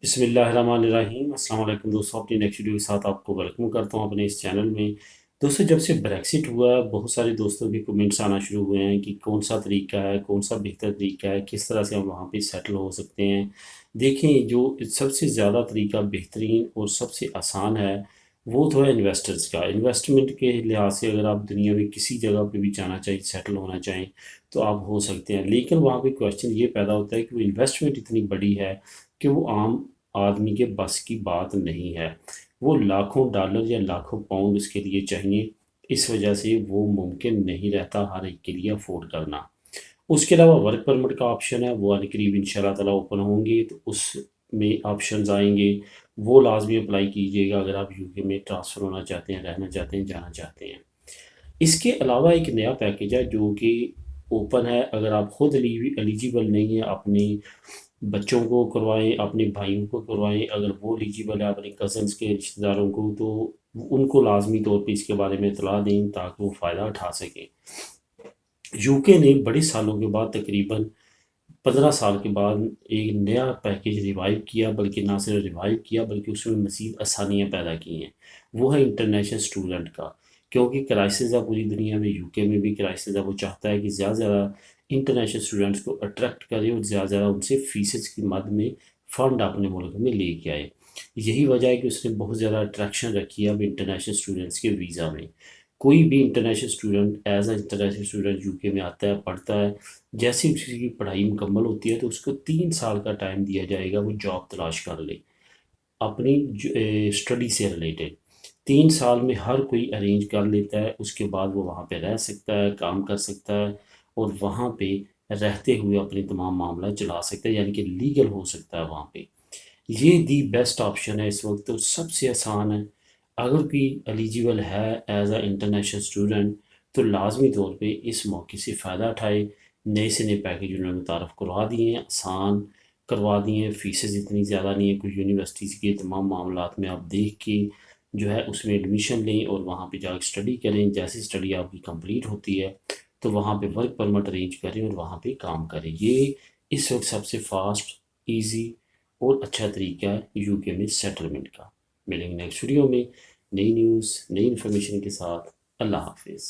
بسم اللہ الرحمن الرحیم۔ السلام علیکم دوستوں، اپنی نیکسٹ ویڈیو کے ساتھ آپ کو ویلکم کرتا ہوں اپنے اس چینل میں۔ دوستوں، جب سے بریکسٹ ہوا بہت سارے دوستوں کے کمنٹس آنا شروع ہوئے ہیں کہ کون سا طریقہ ہے، کون سا بہتر طریقہ ہے، کس طرح سے ہم وہاں پہ سیٹل ہو سکتے ہیں۔ دیکھیں، جو سب سے زیادہ طریقہ بہترین اور سب سے آسان ہے وہ تو ہے انویسٹرز کا۔ انویسٹمنٹ کے لحاظ سے اگر آپ دنیا میں کسی جگہ پہ بھی جانا چاہیں، سیٹل ہونا چاہیں تو آپ ہو سکتے ہیں، لیکن وہاں پہ کویشچن یہ پیدا ہوتا ہے کہ وہ انویسٹمنٹ اتنی بڑی ہے کہ وہ عام آدمی کے بس کی بات نہیں ہے۔ وہ لاکھوں ڈالر یا لاکھوں پاؤنڈ اس کے لیے چاہیے، اس وجہ سے وہ ممکن نہیں رہتا ہر ایک کے لیے افورڈ کرنا۔ اس کے علاوہ ورک پرمٹ کا آپشن ہے، وہ عن قریب ان شاء اللہ تعالیٰ اوپن ہوں گے تو اس میں آپشنز آئیں گے، وہ لازمی اپلائی کیجیے گا اگر آپ یو کے میں ٹرانسفر ہونا چاہتے ہیں، رہنا چاہتے ہیں، جانا چاہتے ہیں۔ اس کے علاوہ ایک نیا پیکیج ہے جو کہ اوپن ہے، اگر آپ خود ایلیجیبل نہیں ہیں اپنی بچوں کو کروائیں، اپنے بھائیوں کو کروائیں، اگر وہ ایلیجیبل ہے اپنے کزنس کے رشتہ داروں کو تو ان کو لازمی طور پہ اس کے بارے میں اطلاع دیں تاکہ وہ فائدہ اٹھا سکیں۔ یو کے نے بڑے سالوں کے بعد تقریباً 15 سال کے بعد ایک نیا پیکیج ریوائیو کیا، بلکہ نہ صرف ریوائیو کیا بلکہ اس میں مزید آسانیاں پیدا کی ہیں۔ وہ ہے انٹرنیشنل اسٹوڈنٹ کا، کیونکہ کرائسس ہے پوری دنیا میں، یو کے میں بھی کرائسس ہے، وہ چاہتا ہے کہ زیادہ سے زیادہ انٹرنیشنل اسٹوڈنٹس کو اٹریکٹ کرے اور زیادہ سے زیادہ ان سے فیسز کی مد میں فنڈ اپنے ملک میں لے کے آئے۔ یہی وجہ ہے کہ اس نے بہت زیادہ اٹریکشن رکھی ہے اب انٹرنیشنل اسٹوڈنٹس کے ویزا میں۔ کوئی بھی international student as a international student you کے میں آتا ہے، پڑھتا ہے، جیسے اس کی پڑھائی مکمل ہوتی ہے تو اس کو 3 سال کا ٹائم دیا جائے گا وہ جاب تلاش کر لے اپنی اسٹڈی سے ریلیٹڈ۔ 3 سال میں ہر کوئی ارینج کر لیتا ہے، اس کے بعد وہ وہاں پہ رہ سکتا ہے، کام کر سکتا ہے اور وہاں پہ رہتے ہوئے اپنے تمام معاملہ چلا سکتا ہے، یعنی کہ لیگل ہو سکتا ہے وہاں پہ۔ یہ دی بیسٹ آپشن ہے اس وقت، تو سب سے آسان ہے۔ اگر کوئی ایلیجیبل ہے ایز اے انٹرنیشنل اسٹوڈنٹ تو لازمی طور پہ اس موقع سے فائدہ اٹھائے۔ نئے سے نئے پیکیج انہوں نے متعارف کروا دیے ہیں، آسان کروا دیے ہیں، فیسز اتنی زیادہ نہیں ہے، کوئی یونیورسٹیز کے تمام معاملات میں آپ دیکھ کے جو ہے اس میں ایڈمیشن لیں اور وہاں پہ جا کے اسٹڈی کریں، جیسی اسٹڈی آپ کی کمپلیٹ ہوتی ہے تو وہاں پہ ورک پرمٹ ارینج کریں اور وہاں پہ کام کریں۔ یہ اس وقت سب سے فاسٹ، ایزی اور اچھا طریقہ ہے یو کے میں سیٹلمنٹ کا۔ ملیں گے نیکسٹ ویڈیو میں نئی نیوز، نئی انفارمیشن کے ساتھ۔ اللہ حافظ۔